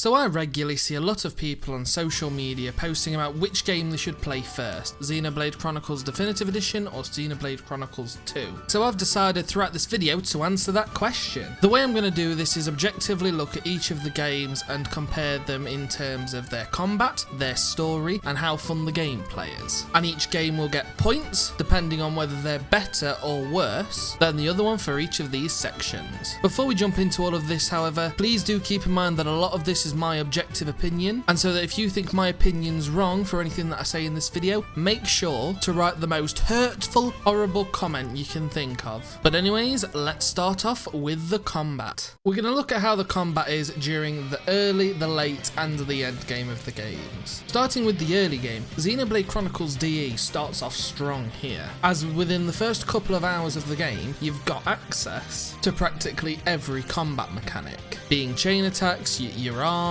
So I regularly see a lot of people on social media posting about which game they should play first, Xenoblade Chronicles Definitive Edition or Xenoblade Chronicles 2. So I've decided throughout this video to answer that question. The way I'm going to do this is objectively look at each of the games and compare them in terms of their combat, their story, and how fun the gameplay is. And each game will get points depending on whether they're better or worse than the other one for each of these sections. Before we jump into all of this, however, please do keep in mind that a lot of this is my objective opinion, and so that if you think my opinion's wrong for anything that I say in this video, make sure to write the most hurtful, horrible comment you can think of. But anyways, let's start off with the combat. We're going to look at how the combat is during the early, the late, and the end game of the games. Starting with the early game, Xenoblade Chronicles DE starts off strong here, as within the first couple of hours of the game, you've got access to practically every combat mechanic, being chain attacks, your arts,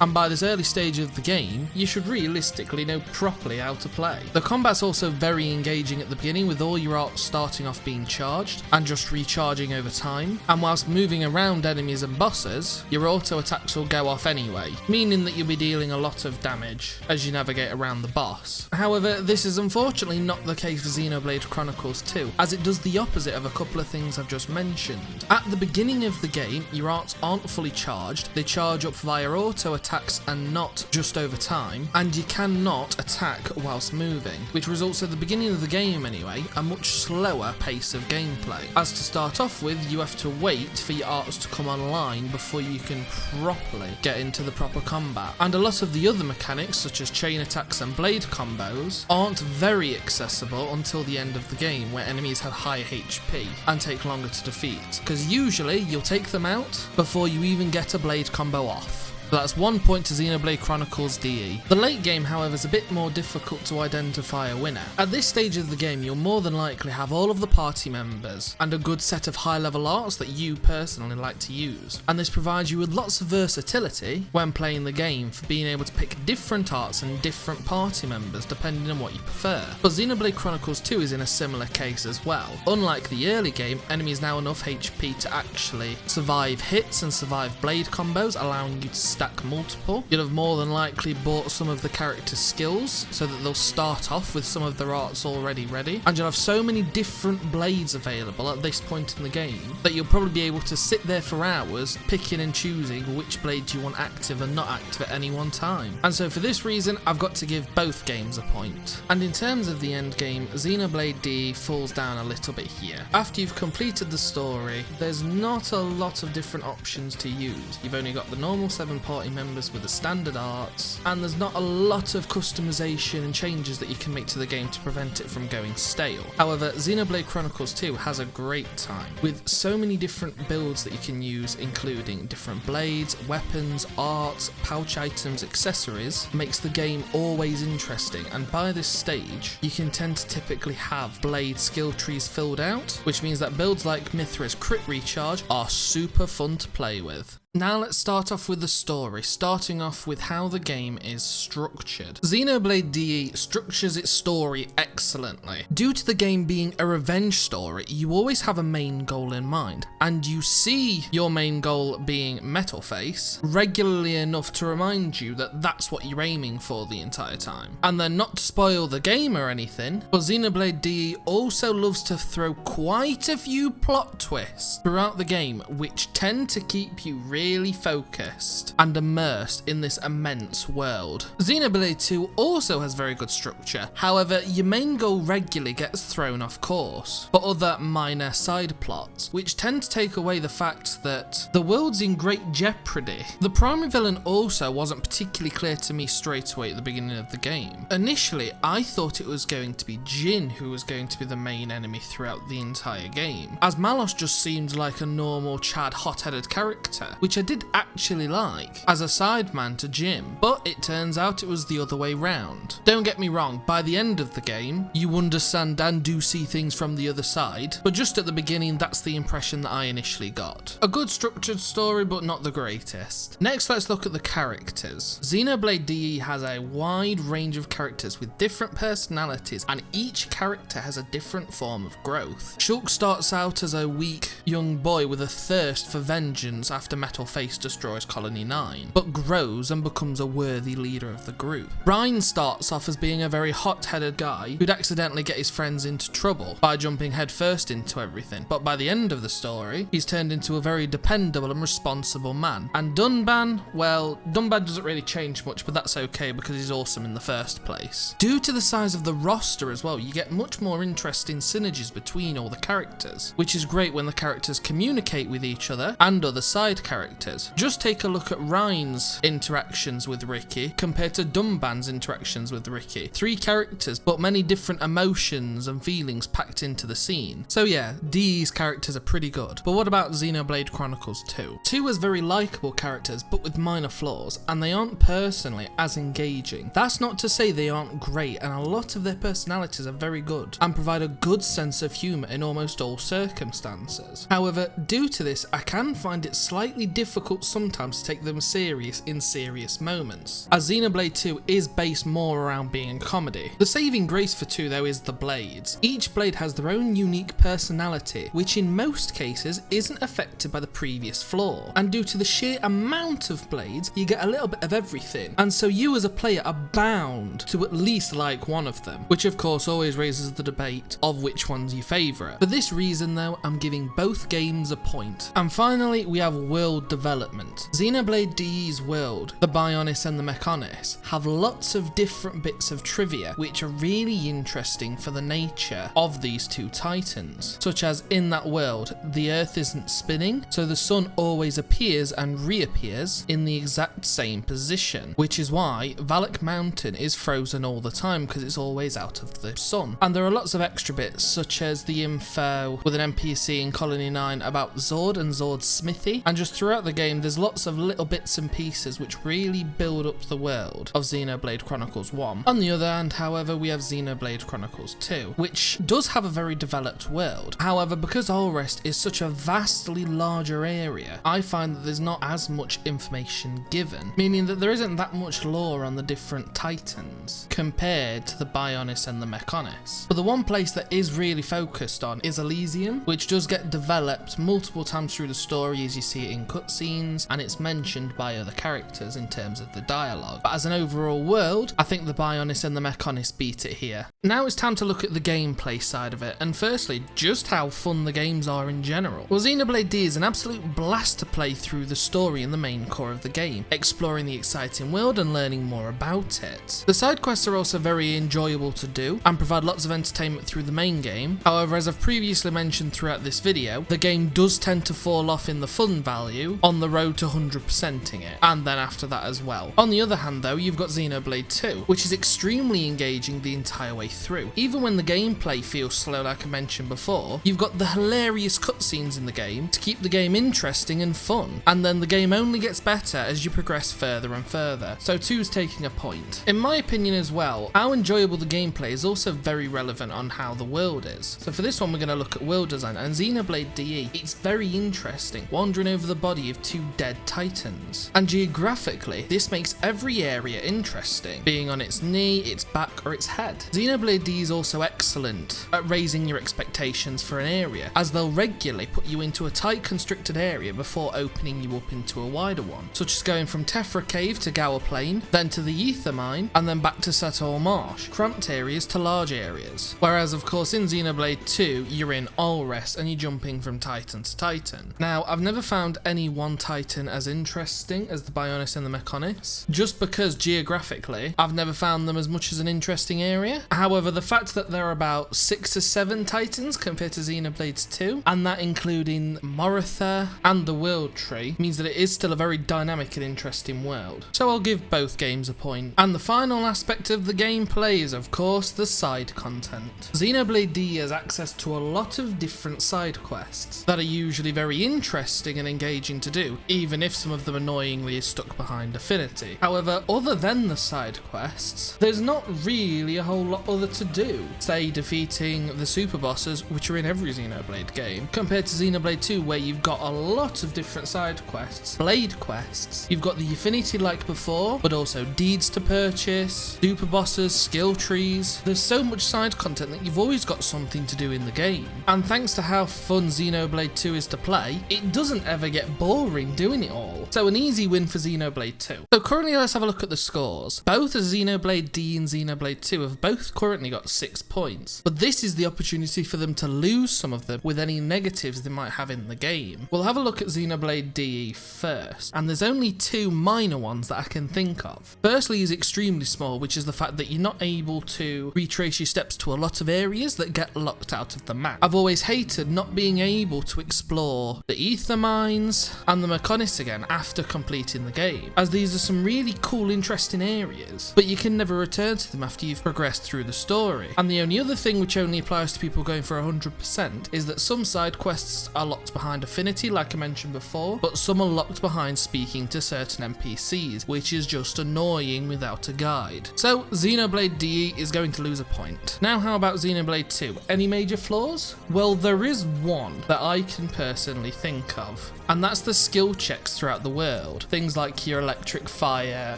and by this early stage of the game, you should realistically know properly how to play. The combat's also very engaging at the beginning, with all your arts starting off being charged and just recharging over time, and whilst moving around enemies and bosses, your auto attacks will go off anyway, meaning that you'll be dealing a lot of damage as you navigate around the boss. However, this is unfortunately not the case for Xenoblade Chronicles 2, as it does the opposite of a couple of things I've just mentioned. At the beginning of the game, your arts aren't fully charged, they charge up via auto attacks and not just over time, and you cannot attack whilst moving, which results at the beginning of the game anyway, a much slower pace of gameplay. As to start off with, you have to wait for your arts to come online before you can properly get into the proper combat, and a lot of the other mechanics such as chain attacks and blade combos aren't very accessible until the end of the game, where enemies have higher HP and take longer to defeat, because usually you'll take them out before you even get a blade combo off. So that's 1 point to Xenoblade Chronicles DE. The late game, however, is a bit more difficult to identify a winner. At this stage of the game, you'll more than likely have all of the party members and a good set of high-level arts that you personally like to use. And this provides you with lots of versatility when playing the game for being able to pick different arts and different party members depending on what you prefer. But Xenoblade Chronicles 2 is in a similar case as well. Unlike the early game, enemies now enough HP to actually survive hits and survive blade combos, allowing you to stack multiple. You'll have more than likely bought some of the characters' skills so that they'll start off with some of their arts already ready, and you'll have so many different blades available at this point in the game that you'll probably be able to sit there for hours picking and choosing which blades you want active and not active at any one time. And so for this reason, I've got to give both games a point. And in terms of the end game, Xenoblade DE falls down a little bit here. After you've completed the story, there's not a lot of different options to use. You've only got the normal 7 party members with the standard arts, and there's not a lot of customization and changes that you can make to the game to prevent it from going stale. However, Xenoblade Chronicles 2 has a great time, with so many different builds that you can use, including different blades, weapons, arts, pouch items, accessories, makes the game always interesting, and by this stage, you can tend to typically have blade skill trees filled out, which means that builds like Mithra's crit recharge are super fun to play with. Now let's start off with the story, starting off with how the game is structured. Xenoblade DE structures its story excellently. Due to the game being a revenge story, you always have a main goal in mind, and you see your main goal being Metal Face regularly enough to remind you that that's what you're aiming for the entire time. And then, not to spoil the game or anything, but Xenoblade DE also loves to throw quite a few plot twists throughout the game, which tend to keep you really focused and immersed in this immense world. Xenoblade 2 also has very good structure, however your main goal regularly gets thrown off course for other minor side plots, which tend to take away the fact that the world's in great jeopardy. The primary villain also wasn't particularly clear to me straight away at the beginning of the game. Initially, I thought it was going to be Jin who was going to be the main enemy throughout the entire game, as Malos just seemed like a normal Chad hot-headed character, which I did actually like as a sideman to Jim, but it turns out it was the other way round. Don't get me wrong, by the end of the game, you understand and do see things from the other side, but just at the beginning, that's the impression that I initially got. A good structured story, but not the greatest. Next, let's look at the characters. Xenoblade DE has a wide range of characters with different personalities, and each character has a different form of growth. Shulk starts out as a weak young boy with a thirst for vengeance after Metal battle, Face destroys Colony 9, but grows and becomes a worthy leader of the group. Ryan starts off as being a very hot-headed guy who'd accidentally get his friends into trouble by jumping headfirst into everything, but by the end of the story, he's turned into a very dependable and responsible man. And Dunban, well, Dunban doesn't really change much, but that's okay because he's awesome in the first place. Due to the size of the roster as well, you get much more interesting synergies between all the characters, which is great when the characters communicate with each other and other side characters. Just take a look at Ryan's interactions with Ricky compared to Dunban's interactions with Ricky. 3 characters, but many different emotions and feelings packed into the scene. So yeah, DE's characters are pretty good. But what about Xenoblade Chronicles 2? 2 has very likeable characters, but with minor flaws, and they aren't personally as engaging. That's not to say they aren't great, and a lot of their personalities are very good, and provide a good sense of humour in almost all circumstances. However, due to this, I can find it slightly difficult sometimes to take them serious in serious moments, as Xenoblade 2 is based more around being a comedy. The saving grace for 2 though is the blades. Each blade has their own unique personality, which in most cases isn't affected by the previous flaw, and due to the sheer amount of blades, you get a little bit of everything, and so you as a player are bound to at least like one of them, which of course always raises the debate of which one's your favourite. For this reason though, I'm giving both games a point. And finally, we have world development. Xenoblade DE's world, the Bionis and the Mechonis, have lots of different bits of trivia which are really interesting for the nature of these 2 titans, such as in that world, the Earth isn't spinning, so the sun always appears and reappears in the exact same position, which is why Valak Mountain is frozen all the time because it's always out of the sun. And there are lots of extra bits, such as the info with an NPC in Colony 9 about Zord and Zord's smithy, and just throughout the game there's lots of little bits and pieces which really build up the world of Xenoblade Chronicles 1. On the other hand, however, we have Xenoblade Chronicles 2, which does have a very developed world. However, because Allrest is such a vastly larger area, I find that there's not as much information given, meaning that there isn't that much lore on the different titans compared to the Bionis and the Mechonis. But the one place that is really focused on is Elysium, which does get developed multiple times through the story as you see it in cutscenes, and it's mentioned by other characters in terms of the dialogue. But as an overall world, I think the Bionis and the Mechonis beat it here. Now it's time to look at the gameplay side of it, and firstly, just how fun the games are in general. Well, Xenoblade DE is an absolute blast to play through the story and the main core of the game, exploring the exciting world and learning more about it. The side quests are also very enjoyable to do and provide lots of entertainment through the main game. However, as I've previously mentioned throughout this video, the game does tend to fall off in the fun value on the road to 100%ing it, and then after that as well. On the other hand though, you've got Xenoblade 2, which is extremely engaging the entire way through. Even when the gameplay feels slow like I mentioned before, you've got the hilarious cutscenes in the game to keep the game interesting and fun, and then the game only gets better as you progress further and further, so 2's taking a point. In my opinion as well, how enjoyable the gameplay is also very relevant on how the world is. So for this one we're going to look at world design, and Xenoblade DE, it's very interesting, wandering over the body of 2 dead titans. And geographically, this makes every area interesting, being on its knee, its back or its head. Xenoblade DE is also excellent at raising your expectations for an area, as they'll regularly put you into a tight constricted area before opening you up into a wider one, such as going from Tephra Cave to Gower Plain, then to the Ether Mine, and then back to Sator Marsh, cramped areas to large areas. Whereas of course in Xenoblade 2, you're in Allrest and you're jumping from titan to titan. Now, I've never found any one titan as interesting as the Bionis and the Mechonis, just because geographically, I've never found them as much as an interesting area. However, the fact that there are about 6 or 7 titans compared to Xenoblade 2, and that including Moritha and the World Tree, means that it is still a very dynamic and interesting world. So I'll give both games a point. And the final aspect of the gameplay is of course the side content. Xenoblade DE has access to a lot of different side quests that are usually very interesting and engaging to do, even if some of them annoyingly is stuck behind Affinity. However, other than the side quests, there's not really a whole lot other to do. Say defeating the super bosses, which are in every Xenoblade game, compared to Xenoblade 2 where you've got a lot of different side quests, blade quests, you've got the Affinity like before, but also deeds to purchase, super bosses, skill trees. There's so much side content that you've always got something to do in the game. And thanks to how fun Xenoblade 2 is to play, it doesn't ever get boring boring doing it all. So an easy win for Xenoblade 2. So currently let's have a look at the scores. Both Xenoblade DE and Xenoblade 2 have both currently got 6 points, but this is the opportunity for them to lose some of them with any negatives they might have in the game. We'll have a look at Xenoblade DE first, and there's only 2 minor ones that I can think of. Firstly is extremely small, which is the fact that you're not able to retrace your steps to a lot of areas that get locked out of the map. I've always hated not being able to explore the ether mines and the Mechonis again after completing the game, as these are some really cool, interesting areas, but you can never return to them after you've progressed through the story. And the only other thing which only applies to people going for 100% is that some side quests are locked behind affinity, like I mentioned before, but some are locked behind speaking to certain NPCs, which is just annoying without a guide. So Xenoblade DE is going to lose a point. Now how about Xenoblade 2? Any major flaws? Well, there is one that I can personally think of, and that's the skill checks throughout the world. Things like your electric, fire,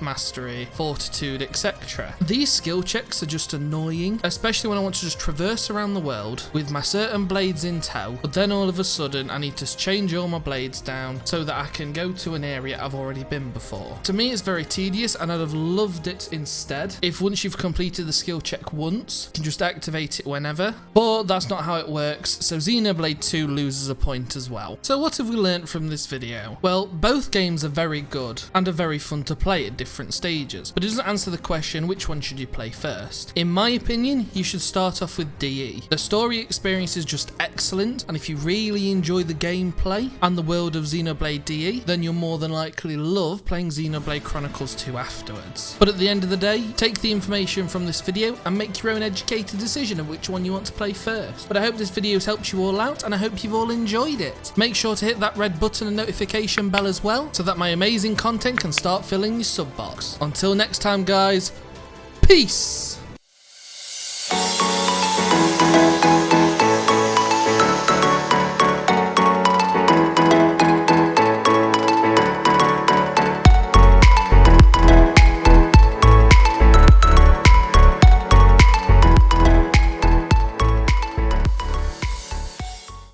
mastery, fortitude, etc. These skill checks are just annoying, especially when I want to just traverse around the world with my certain blades in tow, but then all of a sudden I need to change all my blades down so that I can go to an area I've already been before. To me it's very tedious, and I'd have loved it instead if once you've completed the skill check once, you can just activate it whenever, but that's not how it works, so Xenoblade 2 loses a point as well. So what have we learnt from this video? Well, both games are very good and are very fun to play at different stages, but it doesn't answer the question which one should you play first. In my opinion, you should start off with DE. The story experience is just excellent, and if you really enjoy the gameplay and the world of Xenoblade DE, then you'll more than likely love playing Xenoblade Chronicles 2 afterwards. But at the end of the day, take the information from this video and make your own educated decision of which one you want to play first. But I hope this video has helped you all out, and I hope you've all enjoyed it. Make sure to hit that red button and notification bell as well, so that my amazing content can start filling your sub box. Until next time guys, peace!